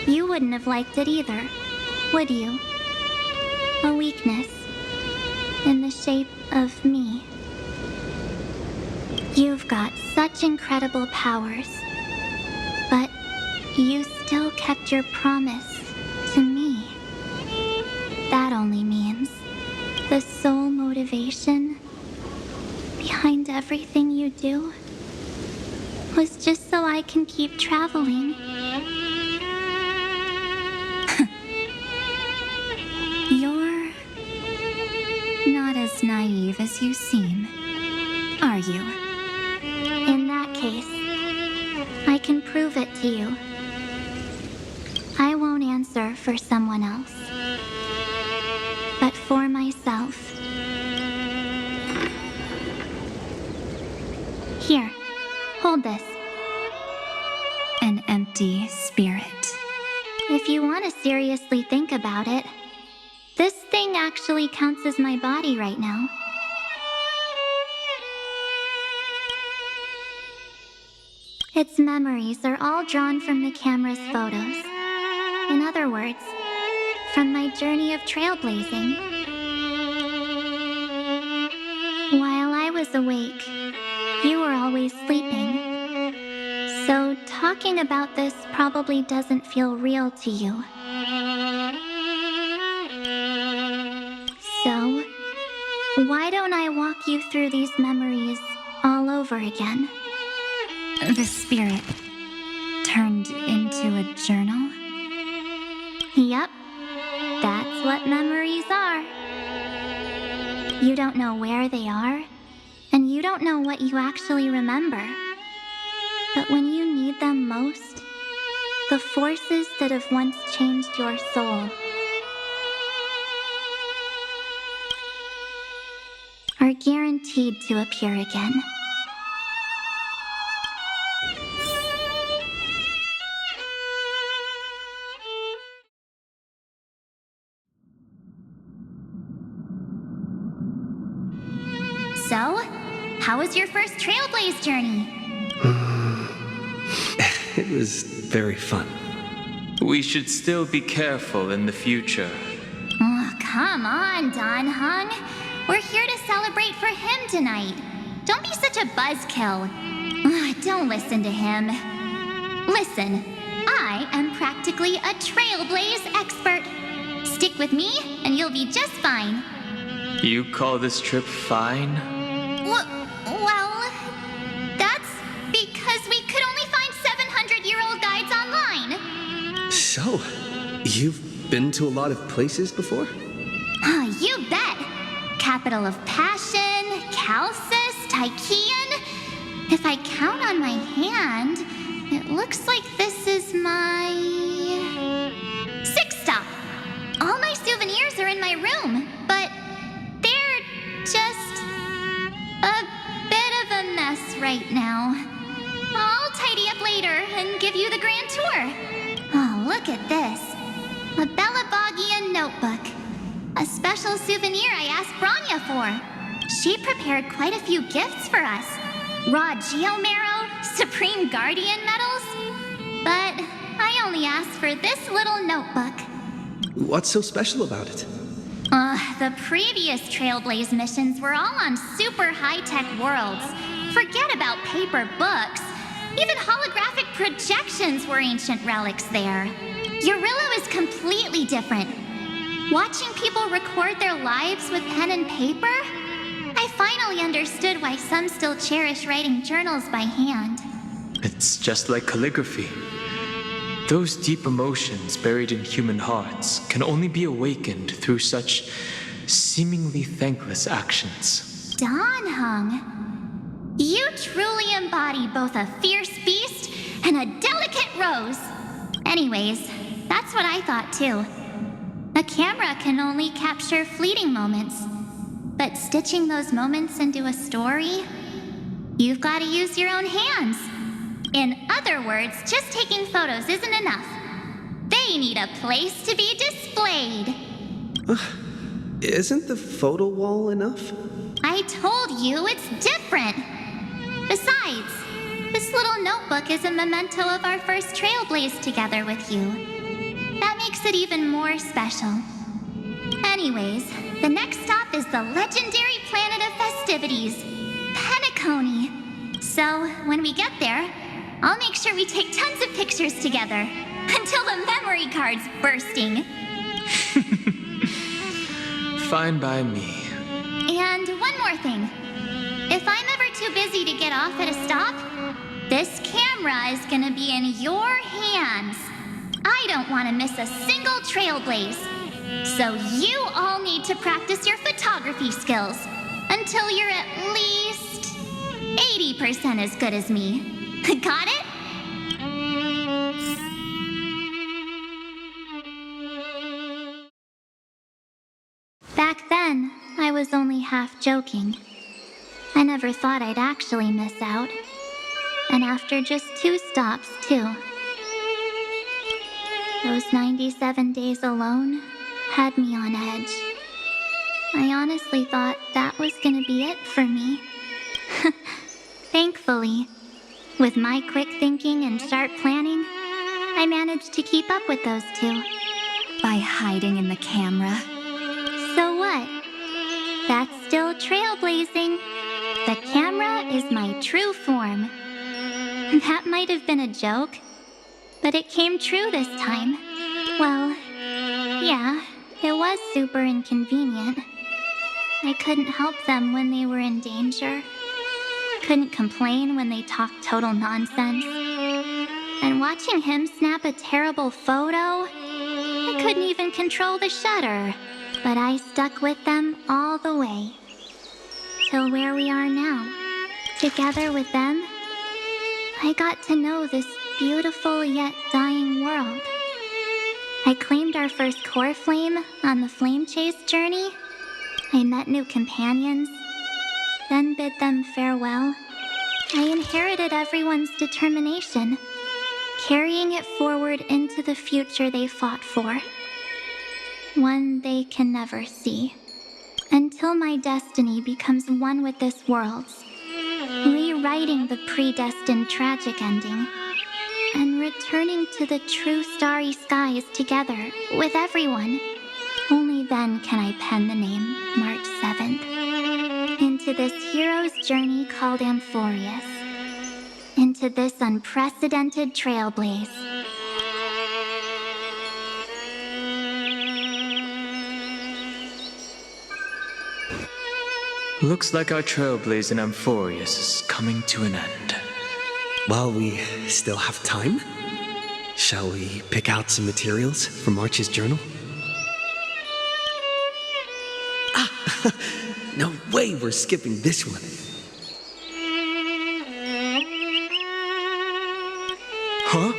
You wouldn't have liked it either, would you? A weakness in the shape of me. You've got such incredible powers, but you still kept your promise to me. That only means the sole motivation behind everything you do was just so I can keep traveling. You're not as naive as you seem, are you? In that case, I can prove it to you. I won't answer for someone else, but for myself. Here, hold this. An empty spirit. If you want to seriously think about it, this thing actually counts as my body right now. Its memories are all drawn from the camera's photos. In other words, from my journey of trailblazing. While I was was awake, you were always sleeping. So talking about this probably doesn't feel real to you. So, why don't I walk you through these memories all over again? The spirit turned into a journal? Yep, that's what memories are. You don't know where they are, and you don't know what you actually remember. But when you need them most, the forces that have once changed your soul are guaranteed to appear again. So, how was your first Trailblaze journey? It was very fun. We should still be careful in the future. Oh, come on, Dan Heng. We're here to celebrate for him tonight. Don't be such a buzzkill. Don't listen to him. Listen, I am practically a Trailblaze expert. Stick with me, and you'll be just fine. You call this trip fine? Well, that's because we could only find 700-year-old guides online. So, you've been to a lot of places before? You bet. Capital of Passion, Calcis, Tychean. If I count on my hand, it looks like this is my 6th stop. All my souvenirs are in my room, but they're just a bit of a mess right now. I'll tidy up later and give you the grand tour. Oh, look at this. A Belabogian notebook. A special souvenir I asked Branya for. She prepared quite a few gifts for us. Raw Geomarrow, Supreme Guardian medals. But I only asked for this little notebook. What's so special about it? The previous Trailblaze missions were all on super high-tech worlds. Forget about paper books. Even holographic projections were ancient relics there. Eurillo is completely different. Watching people record their lives with pen and paper, I finally understood why some still cherish writing journals by hand. It's just like calligraphy. Those deep emotions buried in human hearts can only be awakened through such seemingly thankless actions. Dan Heng, you truly embody both a fierce beast and a delicate rose. Anyways, that's what I thought too. A camera can only capture fleeting moments, but stitching those moments into a story, you've got to use your own hands. In other words, just taking photos isn't enough. They need a place to be displayed. Isn't the photo wall enough? I told you it's different. Besides, this little notebook is a memento of our first Trailblaze together with you. That makes it even more special. Anyways, the next stop is the legendary planet of festivities, Penacony. So, when we get there, I'll make sure we take tons of pictures together, until the memory card's bursting. Fine by me. And one more thing. If I'm ever too busy to get off at a stop, this camera is gonna be in your hands. I don't want to miss a single Trailblaze. So you all need to practice your photography skills until you're at least 80% as good as me. Got it? Back then, I was only half joking. I never thought I'd actually miss out. And after just 2 stops, too. Those 97 days alone had me on edge. I honestly thought that was gonna be it for me. Thankfully, with my quick thinking and sharp planning, I managed to keep up with those 2. By hiding in the camera. So what? That's still trailblazing. The camera is my true form. That might have been a joke, but it came true this time. Well, yeah, it was super inconvenient. I couldn't help them when they were in danger. Couldn't complain when they talked total nonsense. And watching him snap a terrible photo, I couldn't even control the shutter. But I stuck with them all the way. Till where we are now. Together with them, I got to know this beautiful yet dying world. I claimed our first core flame on the flame chase journey. I met new companions, then bid them farewell. I inherited everyone's determination, carrying it forward into the future they fought for. One they can never see. Until my destiny becomes one with this world's, rewriting the predestined tragic ending, and returning to the true starry skies together with everyone. Only then can I pen the name March 7th. Into this hero's journey called Amphoreus. Into this unprecedented trailblaze. Looks like our trailblaze in Amphoreus is coming to an end. While we still have time, shall we pick out some materials for March's journal? No way we're skipping this one. Huh?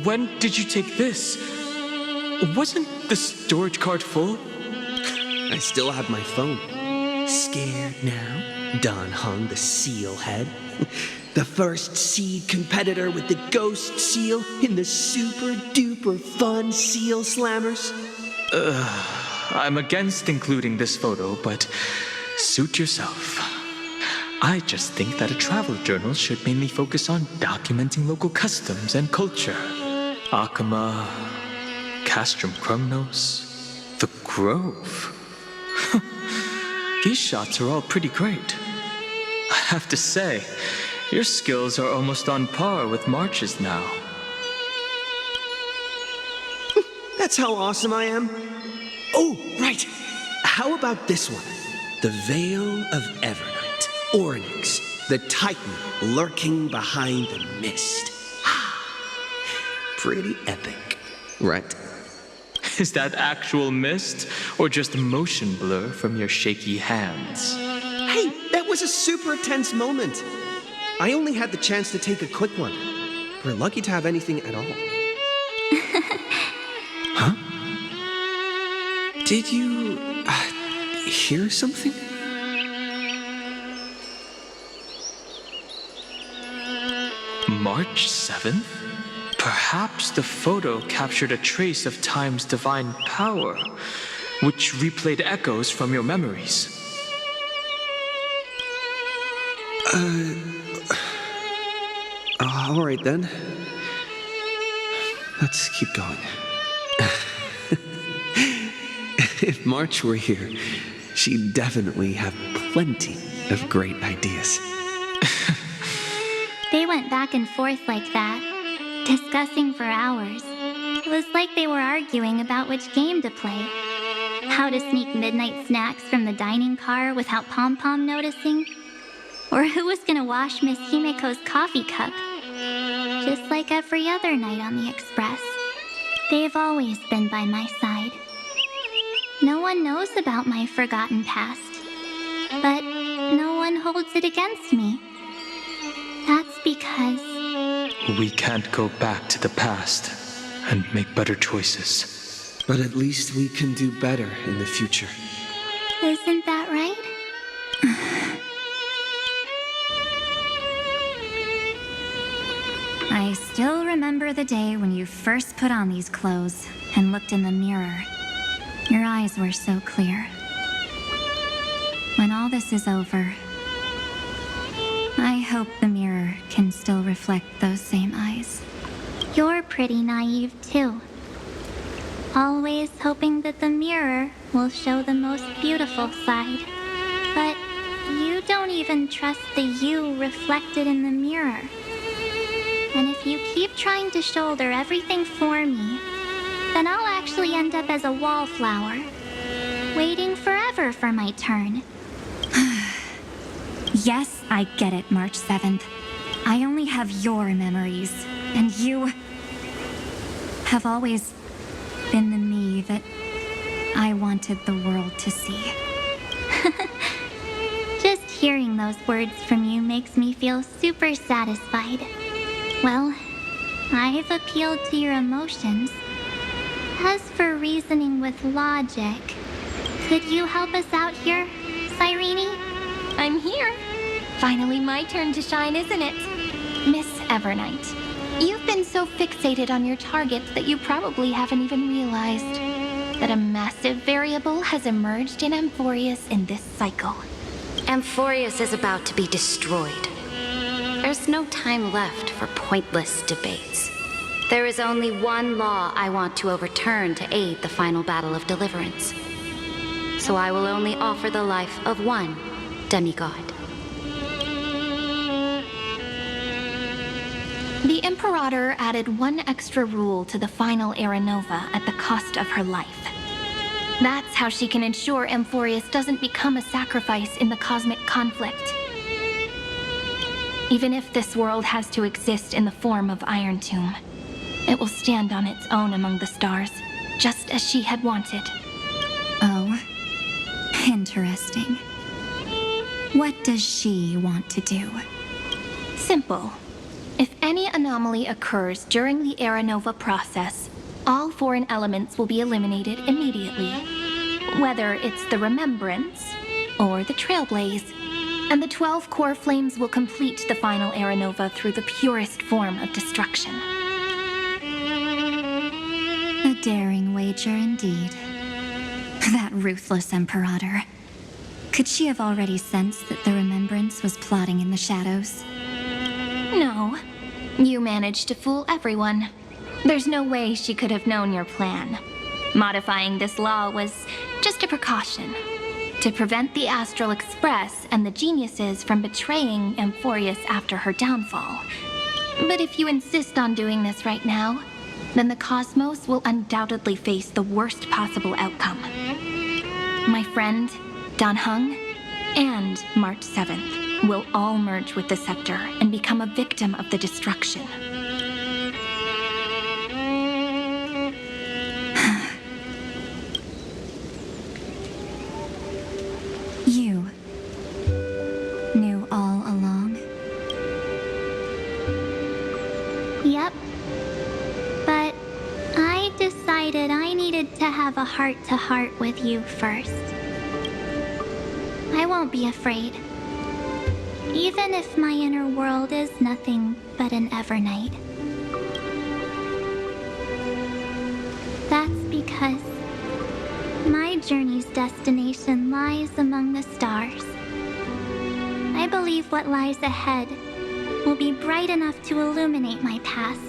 When did you take this? Wasn't the storage card full? I still have my phone. Scared now? Dan Heng, the seal head. The first seed competitor with the ghost seal in the super duper fun seal slammers. I'm against including this photo, but suit yourself. I just think that a travel journal should mainly focus on documenting local customs and culture. Akama, Castrum Krumnos, the Grove. These shots are all pretty great. I have to say, your skills are almost on par with March's now. That's how awesome I am. Oh, right. How about this one? The Veil of Evernight. Onyx, the Titan lurking behind the mist. Pretty epic, right? Is that actual mist, or just motion blur from your shaky hands? Hey, that was a super tense moment. I only had the chance to take a quick one. We're lucky to have anything at all. Huh? Did you hear something? March 7th? Perhaps the photo captured a trace of time's divine power, which replayed echoes from your memories. All right then. Let's keep going. If March were here, she'd definitely have plenty of great ideas. They went back and forth like that, discussing for hours. It was like they were arguing about which game to play. How to sneak midnight snacks from the dining car without Pom-Pom noticing. Or who was gonna wash Miss Himiko's coffee cup. Just like every other night on the Express. They've always been by my side. No one knows about my forgotten past. But no one holds it against me. That's because... we can't go back to the past and make better choices. But at least we can do better in the future. Isn't that right? I still remember the day when you first put on these clothes and looked in the mirror. Your eyes were so clear. When all this is over, I hope the mirror can still reflect those same eyes. You're pretty naive, too. Always hoping that the mirror will show the most beautiful side. But you You don't even trust the you reflected in the mirror. And if you keep trying to shoulder everything for me, then I'll actually end up as a wallflower, waiting forever for my turn. Yes, I get it, March 7th. I only have your memories, and you have always been the me that I wanted the world to see. Just hearing those words from you makes me feel super satisfied. Well, I've appealed to your emotions. As for reasoning with logic, could you help us out here, Cyrene? I'm here. Finally my turn to shine, isn't it? Miss Evernight, you've been so fixated on your targets that you probably haven't even realized that a massive variable has emerged in Amphoreus in this cycle. Amphoreus is about to be destroyed. There's no time left for pointless debates. There is only one law I want to overturn to aid the final battle of deliverance. So I will only offer the life of one demigod. The Imperator added one extra rule to the final Era Nova at the cost of her life. That's how she can ensure Amphoreus doesn't become a sacrifice in the cosmic conflict. Even if this world has to exist in the form of Iron Tomb, it will stand on its own among the stars, just as she had wanted. Oh, interesting. What does she want to do? Simple. If any anomaly occurs during the Era Nova process, all foreign elements will be eliminated immediately. Whether it's the Remembrance or the Trailblaze. And the 12 core flames will complete the final Era Nova through the purest form of destruction. A daring wager indeed. That ruthless Imperator. Could she have already sensed that the Remembrance was plotting in the shadows? No. You managed to fool everyone. There's no way she could have known your plan. Modifying this law was just a precaution, to prevent the Astral Express and the geniuses from betraying Amphoreus after her downfall. But if you insist on doing this right now, then the cosmos will undoubtedly face the worst possible outcome. My friend, Dan Heng, and March 7th will all merge with the Scepter and become a victim of the destruction. You knew all along? Yep. But I decided I needed to have a heart-to-heart with you first. I won't be afraid. Even if my inner world is nothing but an Evernight. That's because my journey's destination lies among the stars. I believe what lies ahead will be bright enough to illuminate my past.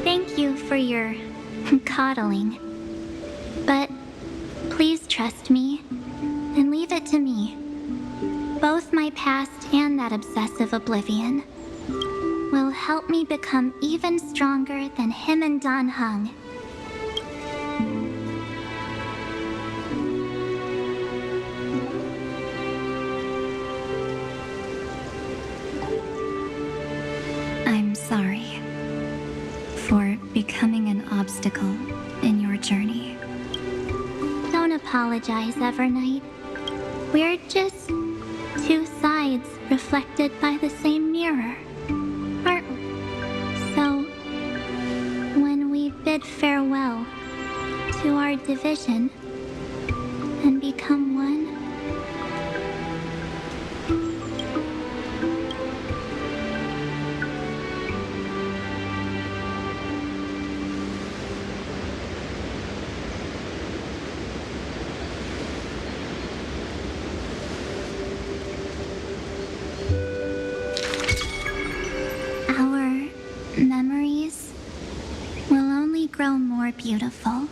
Thank you for your coddling. But please trust me and leave it to me. Both my past and that obsessive oblivion will help me become even stronger than him and Dan Heng. I'm sorry for becoming an obstacle in your journey. Don't apologize, Evernight. We're just two sides reflected by the same mirror, aren't we? So, when we bid farewell to our division and become one, our memories beautiful.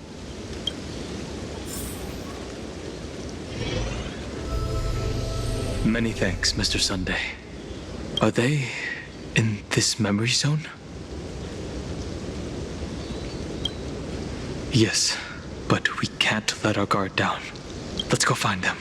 Many thanks, Mr. Sunday. Are they in this memory zone? Yes, but we can't let our guard down. Let's go find them.